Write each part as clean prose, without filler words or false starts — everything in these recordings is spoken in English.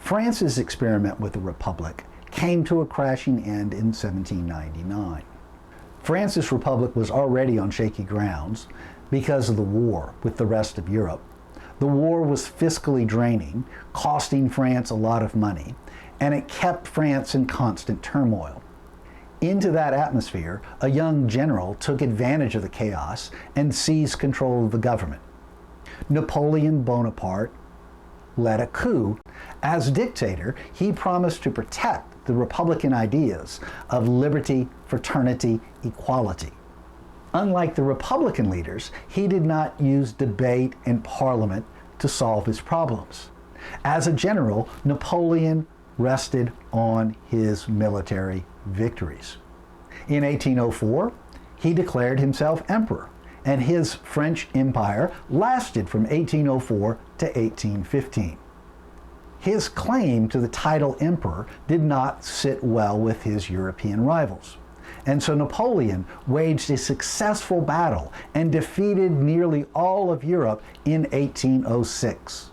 France's experiment with the Republic came to a crashing end in 1799. France's Republic was already on shaky grounds because of the war with the rest of Europe. The war was fiscally draining, costing France a lot of money, and it kept France in constant turmoil. Into that atmosphere, a young general took advantage of the chaos and seized control of the government. Napoleon Bonaparte led a coup. As dictator, he promised to protect the Republican ideas of liberty, fraternity, equality. Unlike the Republican leaders, he did not use debate and parliament to solve his problems. As a general, Napoleon rested on his military victories. In 1804, he declared himself emperor, and his French Empire lasted from 1804 to 1815. His claim to the title emperor did not sit well with his European rivals. And so Napoleon waged a successful battle and defeated nearly all of Europe in 1806.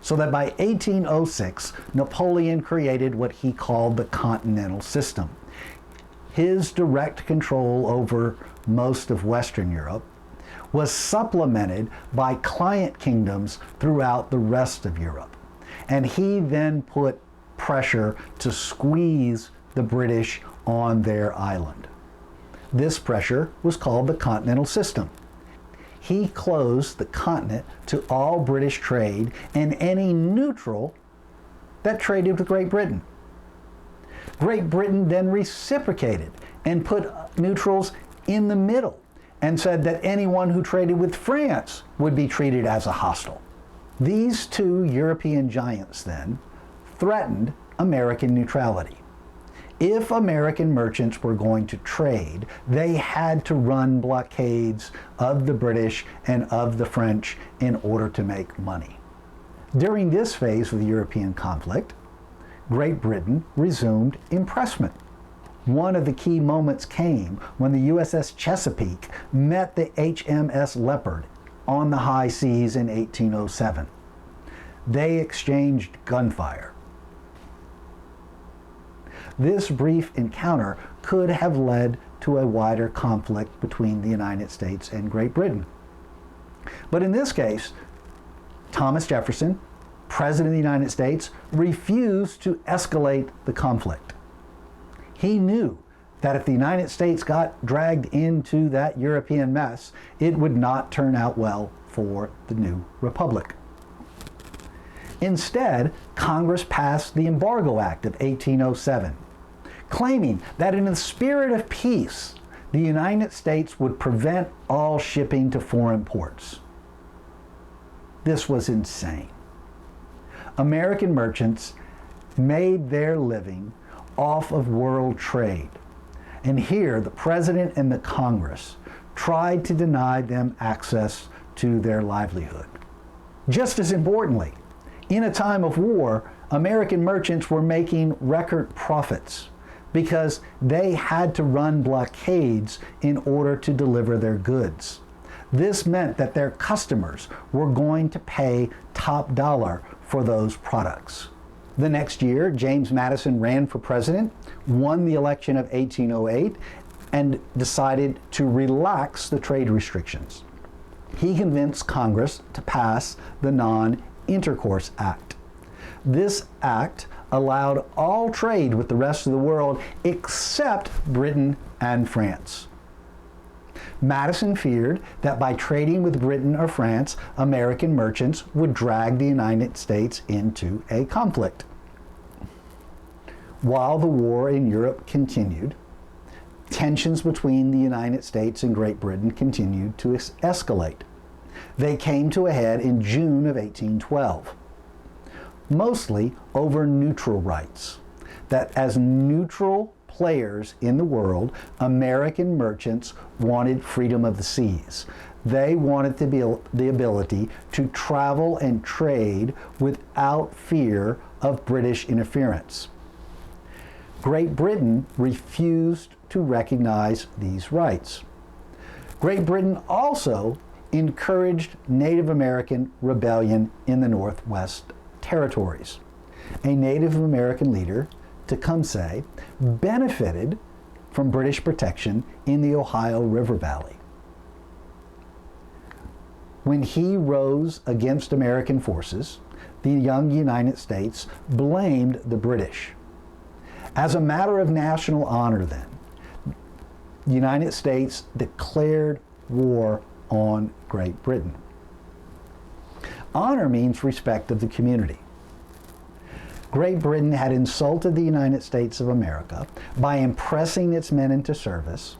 So that by 1806, Napoleon created what he called the Continental System. His direct control over most of Western Europe was supplemented by client kingdoms throughout the rest of Europe. And he then put pressure to squeeze the British on their island. This pressure was called the Continental System. He closed the continent to all British trade and any neutral that traded with Great Britain. Great Britain then reciprocated and put neutrals in the middle and said that anyone who traded with France would be treated as a hostile. These two European giants then threatened American neutrality. If American merchants were going to trade, they had to run blockades of the British and of the French in order to make money. During this phase of the European conflict, Great Britain resumed impressment. One of the key moments came when the USS Chesapeake met the HMS Leopard on the high seas in 1807. They exchanged gunfire. This brief encounter could have led to a wider conflict between the United States and Great Britain. But in this case, Thomas Jefferson, President of the United States, refused to escalate the conflict. He knew that if the United States got dragged into that European mess, it would not turn out well for the new republic. Instead, Congress passed the Embargo Act of 1807, claiming that in the spirit of peace, the United States would prevent all shipping to foreign ports. This was insane. American merchants made their living off of world trade. And here, the President and the Congress tried to deny them access to their livelihood. Just as importantly, in a time of war, American merchants were making record profits because they had to run blockades in order to deliver their goods. This meant that their customers were going to pay top dollar for those products. The next year, James Madison ran for president, won the election of 1808, and decided to relax the trade restrictions. He convinced Congress to pass the Non-Intercourse Act. This act allowed all trade with the rest of the world except Britain and France. Madison feared that by trading with Britain or France, American merchants would drag the United States into a conflict. While the war in Europe continued, tensions between the United States and Great Britain continued to escalate. They came to a head in June of 1812, mostly over neutral rights, that as neutral players in the world, American merchants wanted freedom of the seas. They wanted the ability to travel and trade without fear of British interference. Great Britain refused to recognize these rights. Great Britain also encouraged Native American rebellion in the Northwest Territories. a Native American leader, Tecumseh, benefited from British protection in the Ohio River Valley. When he rose against American forces, the young United States blamed the British. As a matter of national honor then, the United States declared war on Great Britain. Honor means respect of the community. Great Britain had insulted the United States of America by impressing its men into service,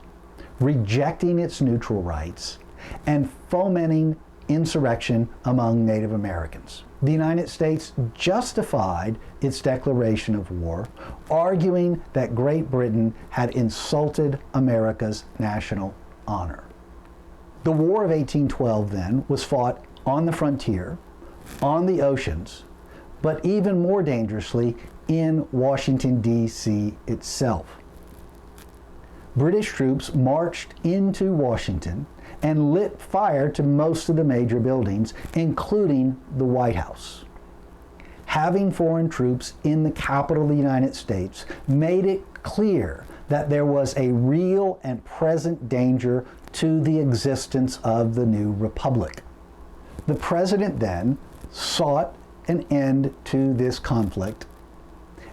rejecting its neutral rights, and fomenting insurrection among Native Americans. The United States justified its declaration of war, arguing that Great Britain had insulted America's national honor. The War of 1812, then, was fought on the frontier, on the oceans, but even more dangerously, in Washington, D.C. itself. British troops marched into Washington and lit fire to most of the major buildings, including the White House. Having foreign troops in the capital of the United States made it clear that there was a real and present danger to the existence of the new republic. The president then sought an end to this conflict,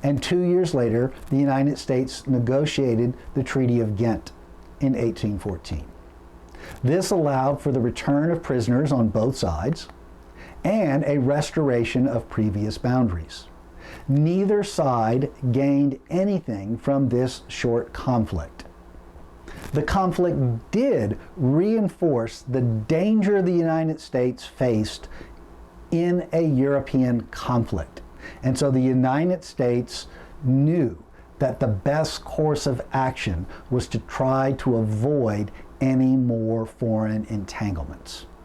and 2 years later, the United States negotiated the Treaty of Ghent in 1814. This allowed for the return of prisoners on both sides and a restoration of previous boundaries. Neither side gained anything from this short conflict. The conflict did reinforce the danger the United States faced in a European conflict. And so the United States knew that the best course of action was to try to avoid any more foreign entanglements.